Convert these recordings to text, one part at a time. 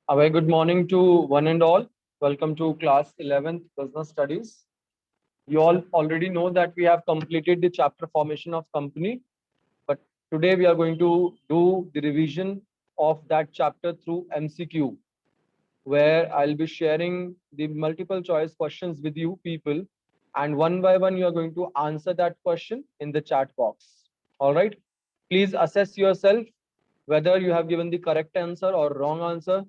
A very good morning to one and all. Welcome to class 11th business studies. You all already know that we have completed the chapter formation of company, but today we are going to do the revision of that chapter through MCQ, where I'll be sharing the multiple choice questions with you people, and one by one you are going to answer that question in the chat box. All right. Please assess yourself whether you have given the correct answer or wrong answer.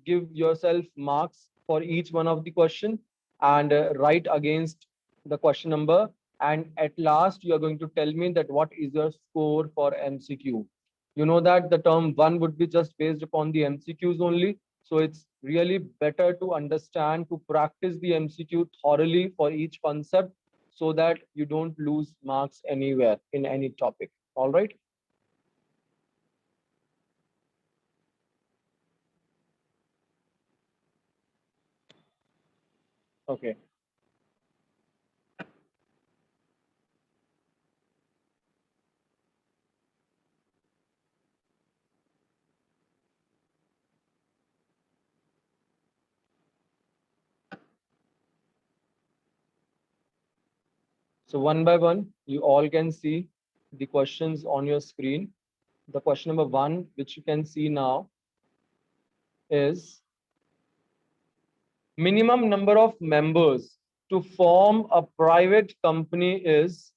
Give yourself marks for each one of the question and write against the question number. And at last, you are going to tell me that what is your score for MCQ. You know that the term one would be just based upon the MCQs only. So it's really better to understand, to practice the MCQ thoroughly for each concept so that you don't lose marks anywhere in any topic. All right. Okay. So one by one, you all can see the questions on your screen. The question number one, which you can see now, is minimum number of members to form a private company is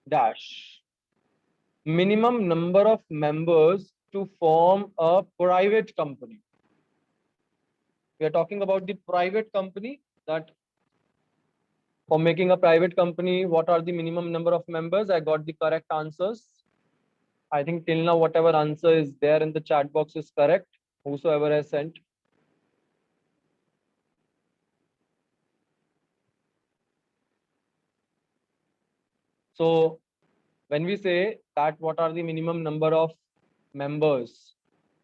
dash. Minimum number of members to form a private company. We are talking about the private company, that for making a private company, what are the minimum number of members? I got the correct answers. I think till now, whatever answer is there in the chat box is correct. Whosoever has sent. So when we say that what are the minimum number of members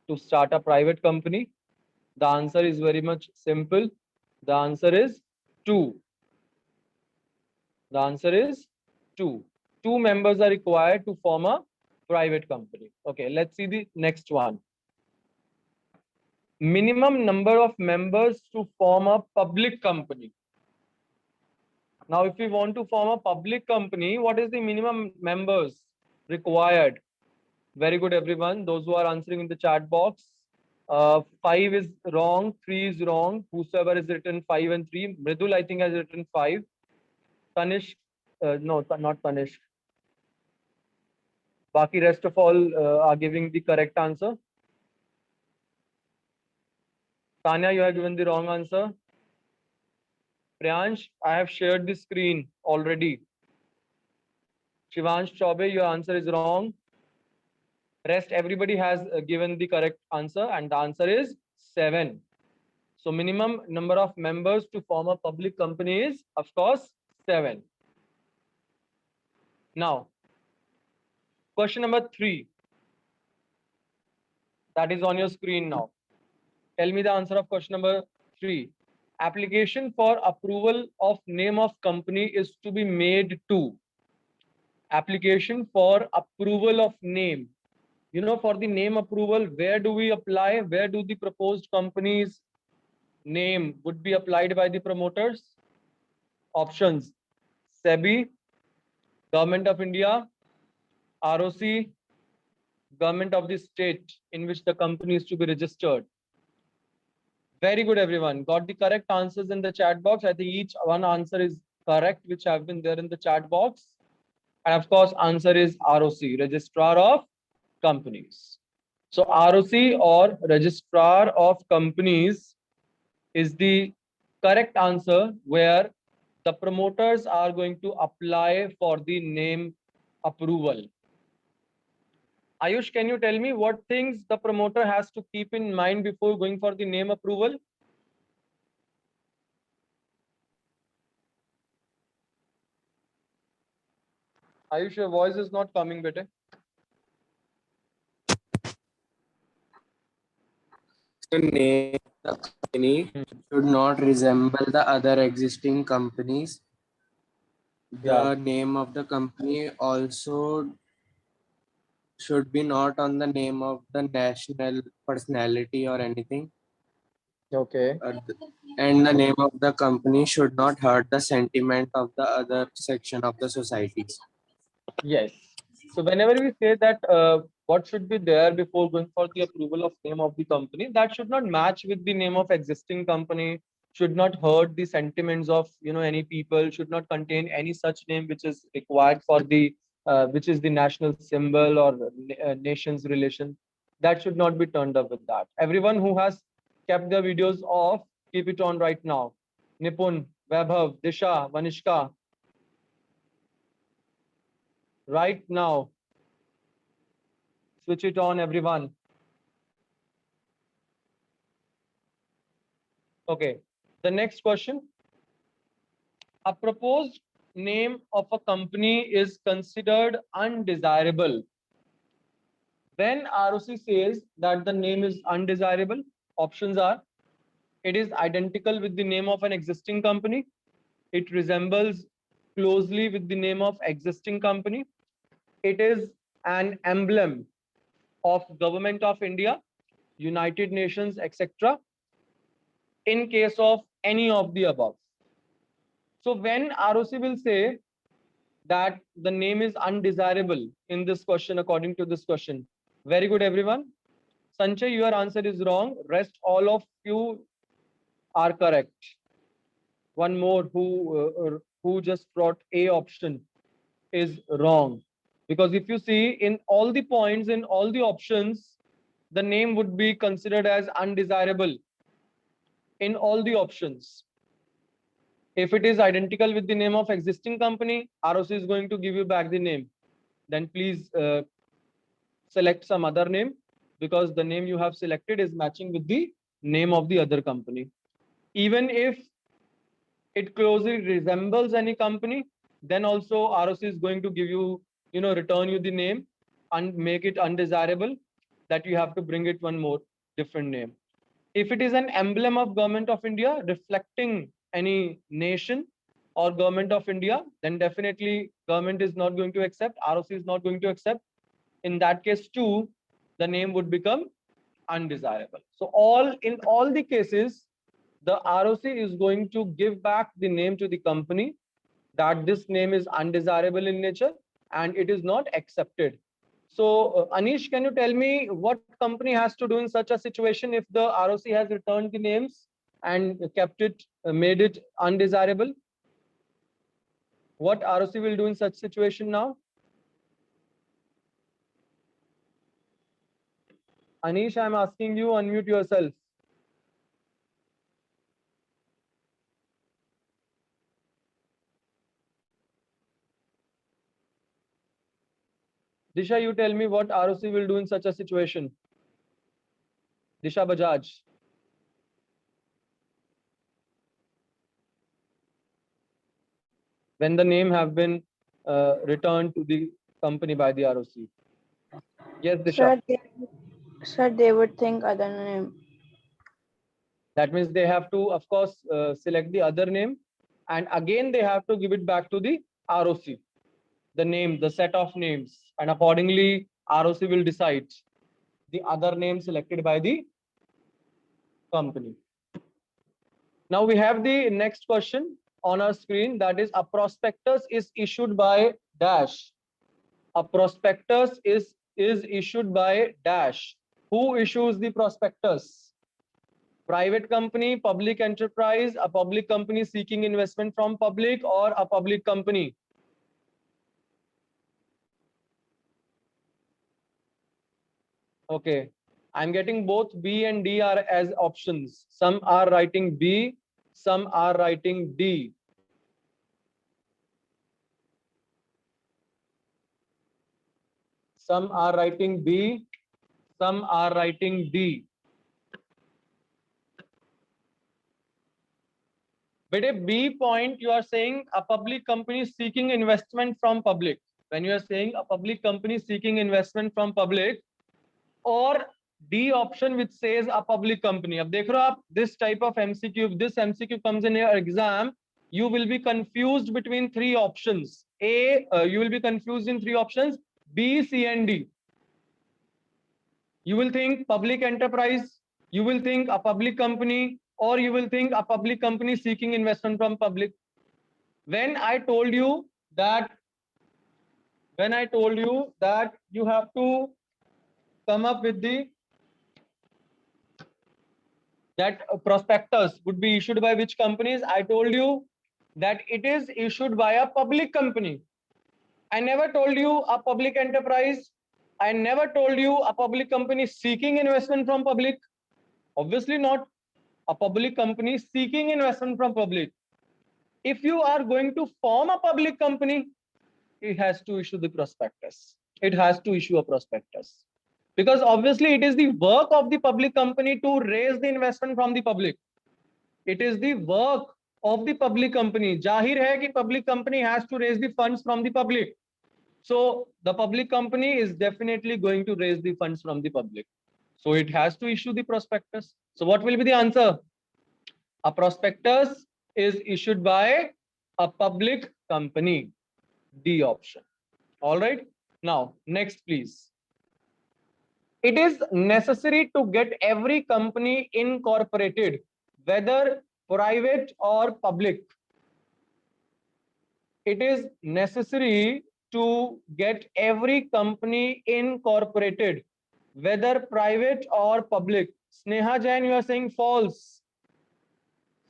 to start a private company, the answer is very much simple. The answer is 2. The answer is 2. 2 members are required to form a private company. Okay, let's see the next one. Minimum number of members to form a public company. Now, if we want to form a public company, what is the minimum members required? Very good, everyone. Those who are answering in the chat box. 5 is wrong, 3 is wrong. Whosoever has written 5 and 3. Mridul, I think, has written 5. Tanish, no, not Tanish. Baki rest of all are giving the correct answer. Tanya, you have given the wrong answer. Priyansh, I have shared the screen already. Shivansh Chaube, your answer is wrong. Rest, everybody has given the correct answer, and the answer is 7. So minimum number of members to form a public company is, of course, 7. Now, question number 3. That is on your screen now. Tell me the answer of question number 3. Application for approval of name of company is to be made to. Application for approval of name. You know, for the name approval, where do we apply? Where do the proposed companies name would be applied by the promoters? Options: SEBI, Government of India, ROC, Government of the state in which the company is to be registered. Very good, everyone. Got the correct answers in the chat box. I think each one answer is correct, which have been there in the chat box. And of course, answer is ROC, Registrar of Companies. So ROC or Registrar of Companies is the correct answer, where the promoters are going to apply for the name approval. Ayush, can you tell me what things the promoter has to keep in mind before going for the name approval? Ayush, your voice is not coming, bete. The name of the company should not resemble the other existing companies. The name of the company also should be not on the name of the national personality or anything. Okay. And the name of the company should not hurt the sentiment of the other section of the society. Yes. So whenever we say that what should be there before going for the approval of name of the company, that should not match with the name of existing company, should not hurt the sentiments of any people, should not contain any such name which is required for the which is the national symbol or nation's relation. That should not be turned up with that. Everyone who has kept their videos off, keep it on right now. Nipun, Vaibhav, Disha, Vanishka, right now. Switch it on, everyone. Okay. The next question. A proposed name of a company is considered undesirable when ROC says that the name is undesirable. Options are: it is identical with the name of an existing company, it resembles closely with the name of existing company, it is an emblem of Government of India, United Nations, etc. In case of any of the above. So when ROC will say that the name is undesirable in this question, according to this question. Very good, everyone. Sanjay, your answer is wrong. Rest all of you are correct. One more who just brought A option is wrong. Because if you see in all the points, in all the options, the name would be considered as undesirable in all the options. If it is identical with the name of existing company, ROC is going to give you back the name. Then please select some other name, because the name you have selected is matching with the name of the other company. Even if it closely resembles any company, then also ROC is going to give you, return you the name and make it undesirable, that you have to bring it one more different name. If it is an emblem of Government of India reflecting any nation or Government of India, then definitely government is not going to accept, ROC is not going to accept. In that case too, the name would become undesirable. So in all the cases, the ROC is going to give back the name to the company, that this name is undesirable in nature and it is not accepted. So Anish, can you tell me what company has to do in such a situation if the ROC has returned the names and kept it, made it undesirable? What ROC will do in such situation now? Anish, I'm asking you, unmute yourself. Disha, you tell me what ROC will do in such a situation. Disha Bajaj. When the name have been returned to the company by the ROC. Yes, Disha. Sir, they would think other name. That means they have to, of course, select the other name, and again they have to give it back to the ROC, the name, the set of names, and accordingly ROC will decide the other name selected by the company. Now we have the next question on our screen, that is, a prospectus is issued by dash. A prospectus is issued by dash. Who issues the prospectus? Private company, public enterprise, a public company seeking investment from public, or a public company? Okay, I'm getting both B and D are as options. Some are writing B, some are writing D. Some are writing B, some are writing D. But a B point, you are saying a public company seeking investment from public. When you are saying a public company seeking investment from public, or D option which says a public company. Ab dekh rahe ho aap, this type of MCQ, if this MCQ comes in your exam, you will be confused between three options. You will be confused in three options: B, C, and D. You will think public enterprise, you will think a public company, or you will think a public company seeking investment from public. When I told you that you have to come up with that prospectus would be issued by which companies, I told you that it is issued by a public company. I never told you a public enterprise. I never told you a public company seeking investment from public. Obviously not a public company seeking investment from public. If you are going to form a public company, it has to issue the prospectus. It has to issue a prospectus. Because obviously it is the work of the public company to raise the investment from the public. It is the work of the public company. Jahir hai ki public company has to raise the funds from the public. So the public company is definitely going to raise the funds from the public. So it has to issue the prospectus. So what will be the answer? A prospectus is issued by a public company. D option. All right. Now, next, please. It is necessary to get every company incorporated, whether private or public. It is necessary to get every company incorporated, whether private or public. Sneha Jain, you are saying false.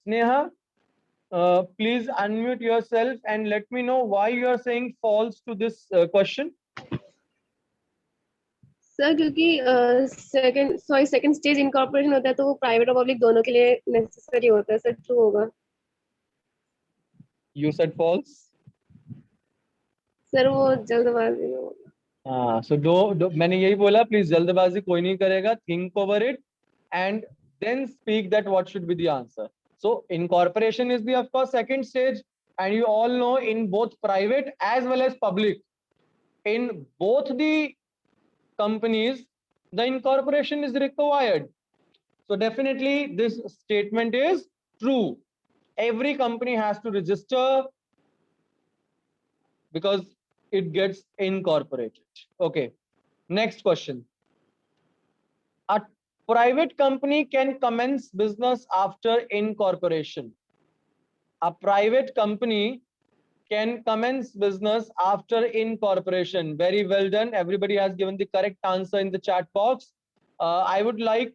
Sneha, please unmute yourself and let me know why you are saying false to this question. Sir क्योंकि second stage incorporation होता है तो वो private और public दोनों के लिए necessary होता है, सर ट्रू होगा. You said false. सर वो जल्दबाजी में होगा. हाँ, so दो मैंने यही बोला, प्लीज जल्दबाजी कोई नहीं करेगा. Think over it and then speak that what should be the answer. So incorporation is the of course second stage, and you all know in both private as well as public, in both the companies the incorporation is required. So definitely this statement is true. Every company has to register because it gets incorporated. Okay, next question. A private company can commence business after incorporation. A private company can commence business after incorporation. Very well done. Everybody has given the correct answer in the chat box. I would like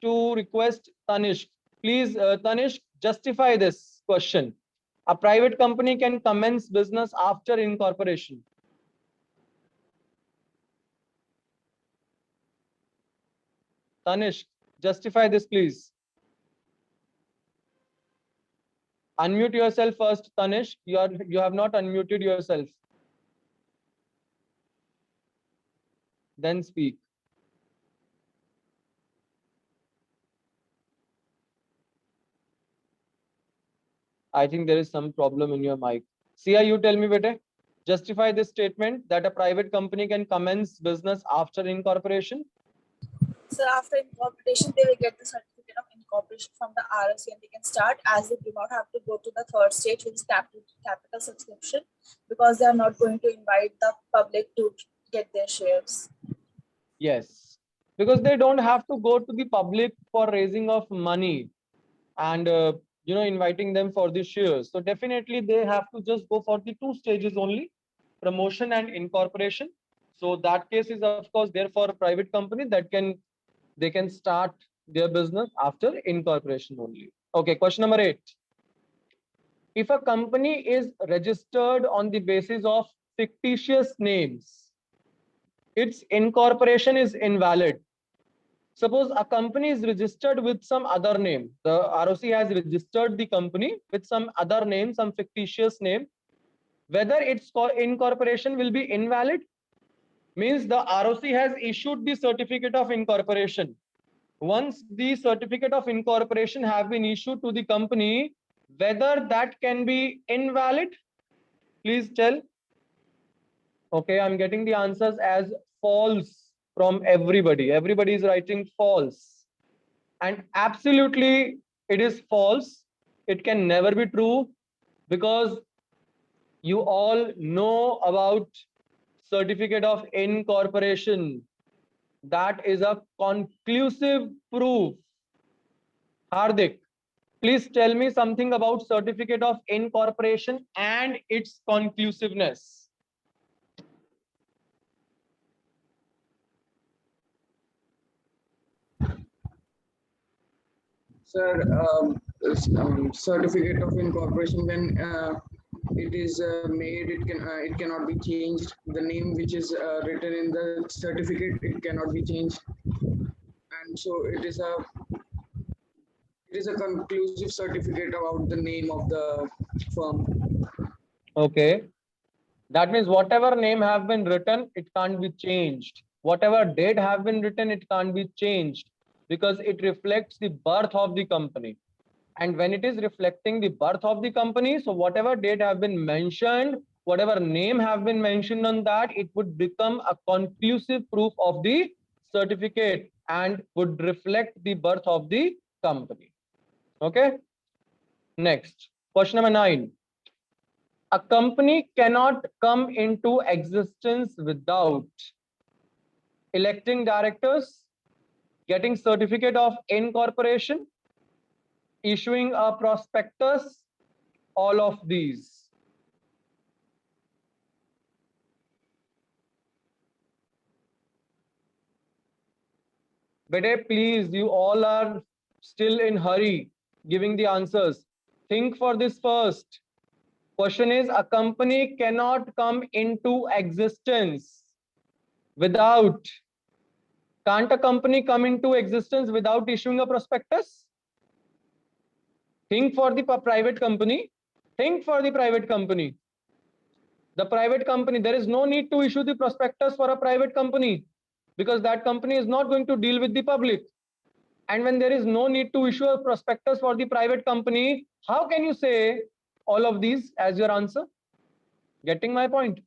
to request Tanishq. Please, Tanishq, justify this question. A private company can commence business after incorporation. Tanishq, justify this, please. Unmute yourself first, Tanishq. You have not unmuted yourself. Then speak. I think there is some problem in your mic. Sia, you tell me, bete. Justify this statement that a private company can commence business after incorporation. So after incorporation, they will get the certificate of incorporation from the ROC and they can start, as they do not have to go to the third stage, which is capital subscription, because they are not going to invite the public to get their shares. Yes, because they don't have to go to the public for raising of money and inviting them for the shares. So definitely they have to just go for the two stages only, promotion and incorporation. So that case is of course there for a private company that they can start their business after incorporation only. Okay, question number 8. If a company is registered on the basis of fictitious names, its incorporation is invalid. Suppose a company is registered with some other name. The ROC has registered the company with some other name, some fictitious name. Whether its incorporation will be invalid means the ROC has issued the certificate of incorporation. Once the certificate of incorporation have been issued to the company, whether that can be invalid, please tell. Okay, I'm getting the answers as false from everybody. Everybody is writing false. And absolutely it is false. It can never be true because you all know about certificate of incorporation. That is a conclusive proof. Hardik, Please tell me something about certificate of incorporation and its conclusiveness. Sir, certificate of incorporation, when it is made, it cannot be changed. The name which is written in the certificate, it cannot be changed, and so it is a conclusive certificate about the name of the firm. Okay. That means whatever name have been written, it can't be changed. Whatever date have been written, it can't be changed because it reflects the birth of the company. And when it is reflecting the birth of the company, so whatever date have been mentioned, whatever name have been mentioned on that, it would become a conclusive proof of the certificate and would reflect the birth of the company. Okay. Next, question number 9. A company cannot come into existence without electing directors, getting certificate of incorporation, issuing a prospectus, all of these. Bete, please, you all are still in hurry giving the answers. Think for this first. Question is, a company cannot come into existence without. Can't a company come into existence without issuing a prospectus? Think for the private company. Think for the private company. The private company, there is no need to issue the prospectus for a private company because that company is not going to deal with the public. And when there is no need to issue a prospectus for the private company, how can you say all of these as your answer? Getting my point?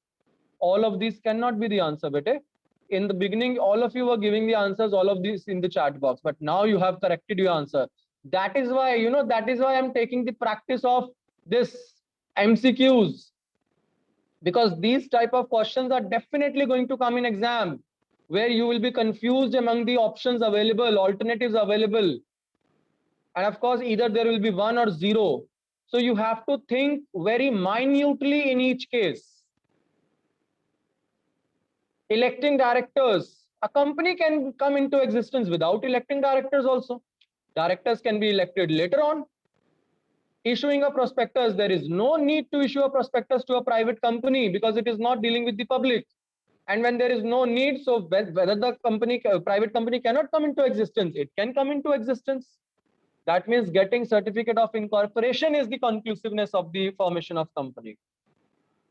All of these cannot be the answer, bete. In the beginning, all of you were giving the answers, all of these in the chat box, but now you have corrected your answer. That is why, that is why I'm taking the practice of this MCQs, because these type of questions are definitely going to come in exam where you will be confused among the options available, alternatives available. And of course, either there will be 1 or 0. So you have to think very minutely in each case. Electing directors. A company can come into existence without electing directors also. Directors can be elected later on. Issuing a prospectus, there is no need to issue a prospectus to a private company because it is not dealing with the public. And when there is no need, so whether the private company cannot come into existence, it can come into existence. That means getting certificate of incorporation is the conclusiveness of the formation of company.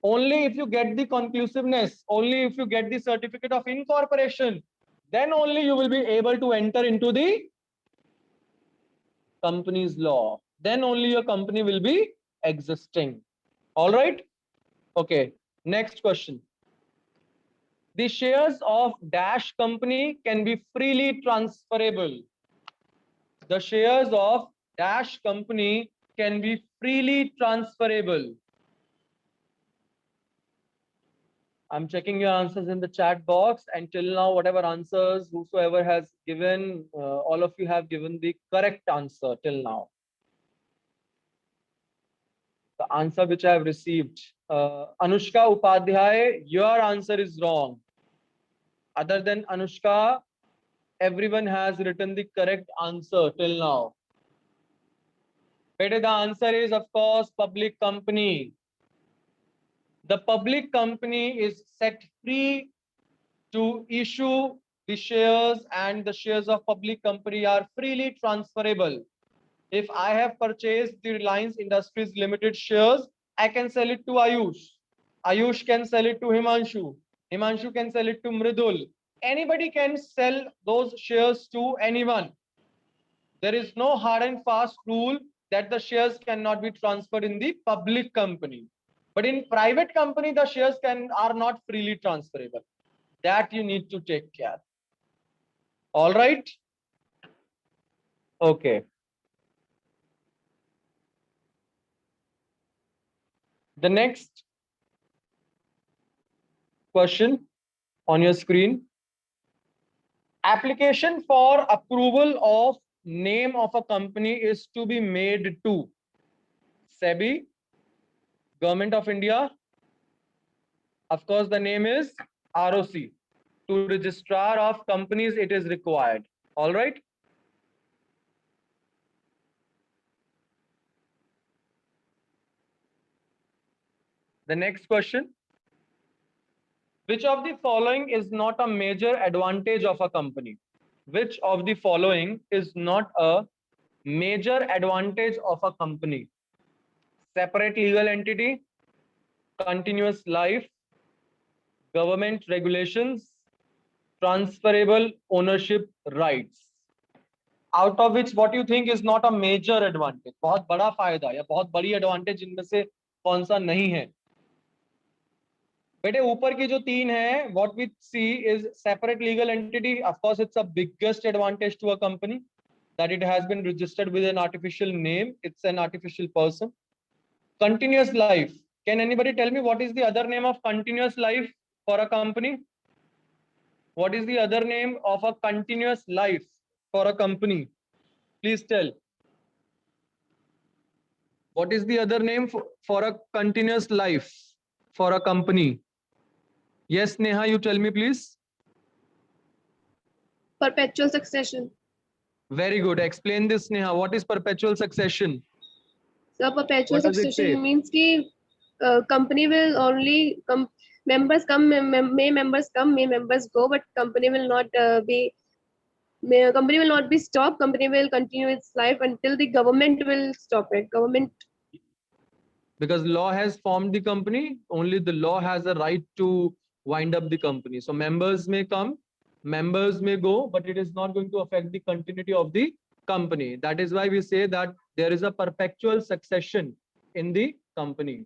Only if you get the conclusiveness, only if you get the certificate of incorporation, then only you will be able to enter into the company's law. Then only your company will be existing. All right. Okay. Next question. The shares of dash company can be freely transferable. The shares of dash company can be freely transferable. I'm checking your answers in the chat box, and till now, whatever answers whosoever has given, all of you have given the correct answer till now. The answer which I have received, Anushka Upadhyay, your answer is wrong. Other than Anushka, everyone has written the correct answer till now. But the answer is, of course, public company. The public company is set free to issue the shares, and the shares of public company are freely transferable. If I have purchased the Reliance Industries Limited shares, I can sell it to Ayush. Ayush can sell it to Himanshu. Himanshu can sell it to Mridul. Anybody can sell those shares to anyone. There is no hard and fast rule that the shares cannot be transferred in the public company. But in private company, the shares are not freely transferable. That you need to take care. All right. Okay. The next question on your screen. Application for approval of name of a company is to be made to? SEBI, Government of India. Of course, the name is ROC. To registrar of companies, it is required. All right. The next question. Which of the following is not a major advantage of a company? Which of the following is not a major advantage of a company? Separate legal entity, continuous life, government regulations, transferable ownership rights. Out of which what you think is not a major advantage? बहुत बड़ा फायदा या बहुत बड़ी advantage इनमें से कौन सा नहीं है? बेटे ऊपर की जो तीन है, what we see is separate legal entity. Of course, it's a biggest advantage to a company that it has been registered with an artificial name. It's an artificial person. Continuous life. Can anybody tell me what is the other name of continuous life for a company? What is the other name of a continuous life for a company? Please tell. What is the other name for a continuous life for a company? Yes, Neha, you tell me, please. Perpetual succession. Very good. Explain this, Neha. What is perpetual succession? So perpetual What does it say? succession means कि company will only members come, may members come, may members go, but company will not company will not be stopped. Company will continue its life until the government will stop it. Government. Because law has formed the company, only the law has a right to wind up the company. So members may come, members may go, but it is not going to affect the continuity of the company. That is why we say that there is a perpetual succession in the company.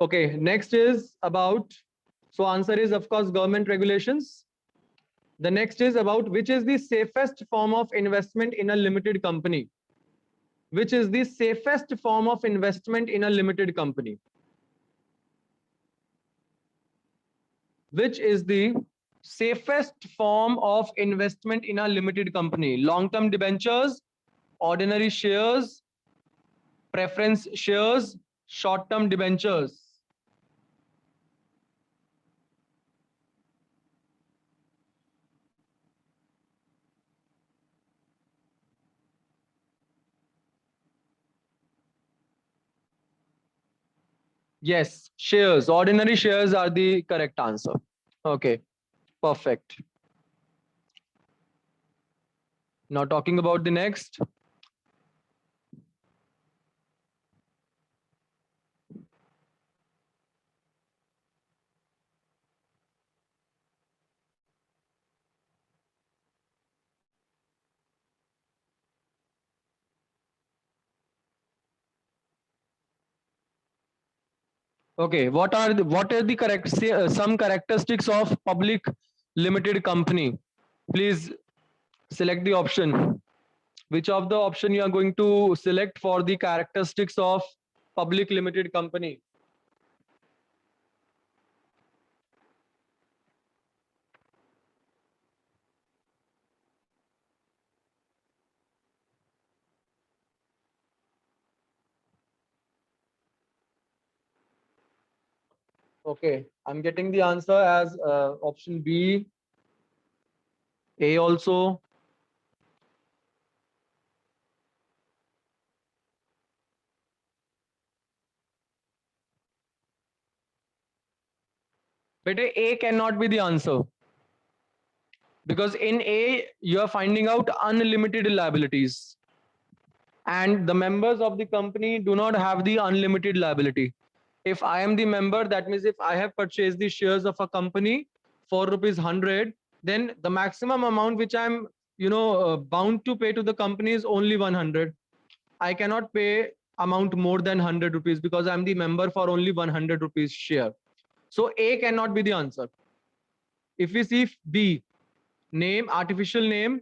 Okay, next is about, so answer is of course government regulations. The next is about which is the safest form of investment in a limited company. Which is the safest form of investment in a limited company? Which is the safest form of investment in a limited company? Long-term debentures, ordinary shares, preference shares, short-term debentures. Yes, shares, ordinary shares are the correct answer. Okay, perfect. Now talking about the next. Okay, what are the correct some characteristics of public limited company? Please select the option. Which of the option you are going to select for the characteristics of public limited company? Okay, I'm getting the answer as option B, A also. But A cannot be the answer. Because in A, you are finding out unlimited liabilities. And the members of the company do not have the unlimited liability. If I am the member, that means if I have purchased the shares of a company for rupees 100, then the maximum amount which I'm bound to pay to the company is only 100. I cannot pay amount more than 100 rupees because I'm the member for only 100 rupees share. So A cannot be the answer. If we see B, name, artificial name,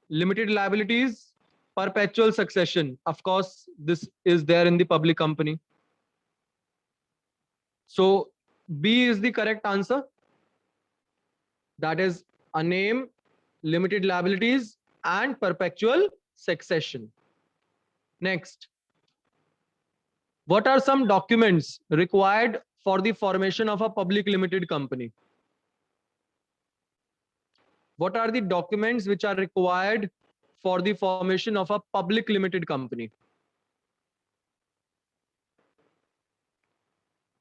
limited liabilities, perpetual succession. Of course, this is there in the public company. So B is the correct answer. That is a name, limited liabilities, and perpetual succession. Next, what are some documents required for the formation of a public limited company? What are the documents which are required for the formation of a public limited company?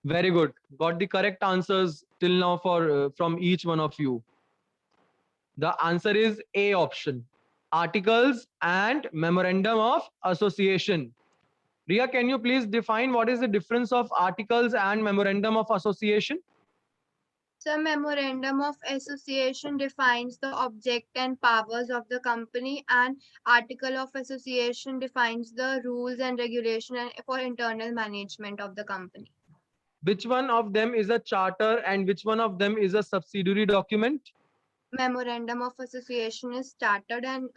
Very good. Got the correct answers till now for from each one of you. The answer is A option. Articles and memorandum of association. Ria, can you please define what is the difference of articles and memorandum of association? So memorandum of association defines the object and powers of the company, and article of association defines the rules and regulation for internal management of the company. Which one of them is a charter and which one of them is a subsidiary document? Memorandum of association is chartered and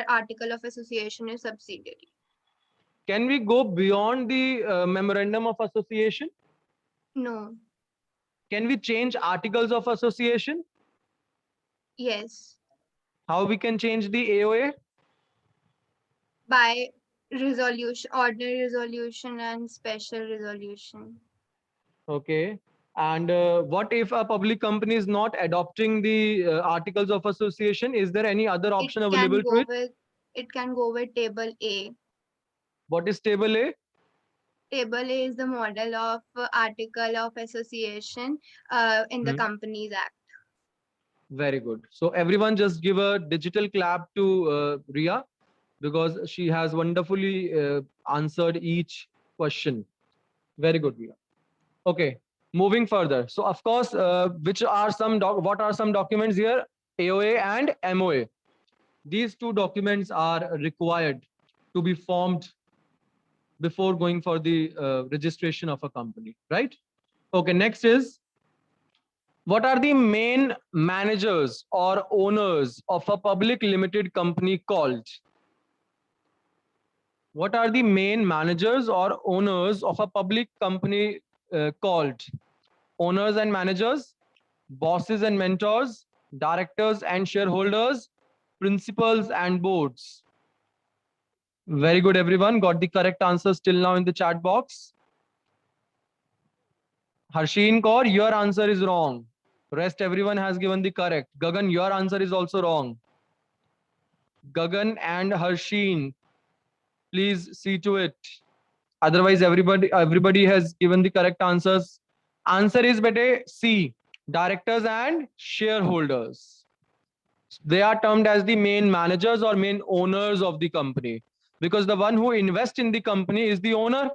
article of association is subsidiary. Can we go beyond the memorandum of association? No. Can we change articles of association? Yes. How we can change the AOA? By resolution, ordinary resolution and special resolution. Okay. And what if a public company is not adopting the articles of association? Is there any other option available to it? It can go with table A. What is table A? Table A is the model of article of association in the Hmm. Companies Act. Very good. So everyone just give a digital clap to Ria because she has wonderfully answered each question. Very good, Ria. Okay, moving further. So of course, what are some documents here? AOA and MOA. These two documents are required to be formed before going for the registration of a company, right? Okay, next is, what are the main managers or owners of a public limited company called? What are the main managers or owners of a public company called? Owners and managers, bosses and mentors, directors and shareholders, principals and boards. Very good, everyone. Got the correct answers till now in the chat box. Harsheen Kaur, your answer is wrong. Rest everyone has given the correct. Gagan, your answer is also wrong. Gagan and Harsheen, please see to it. Otherwise, everybody has given the correct answers. Answer is bete C, directors and shareholders. They are termed as the main managers or main owners of the company, because the one who invests in the company is the owner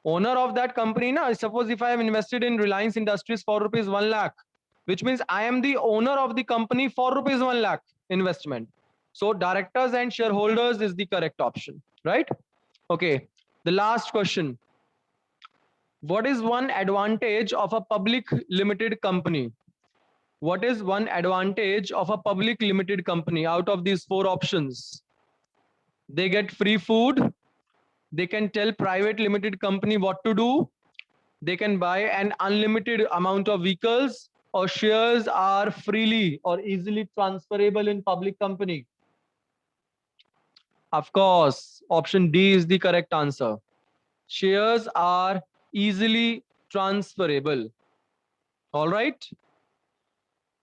of that company. Now, suppose if I have invested in Reliance Industries for rupees 1 lakh, which means I am the owner of the company for rupees 1 lakh investment. So directors and shareholders is the correct option, right? Okay, the last question. What is one advantage of a public limited company? What is one advantage of a public limited company out of these 4 options? They get free food. They can tell private limited company what to do. They can buy an unlimited amount of vehicles, or shares are freely or easily transferable in public company. Of course, option D is the correct answer. Shares are easily transferable. All right.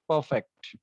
Perfect.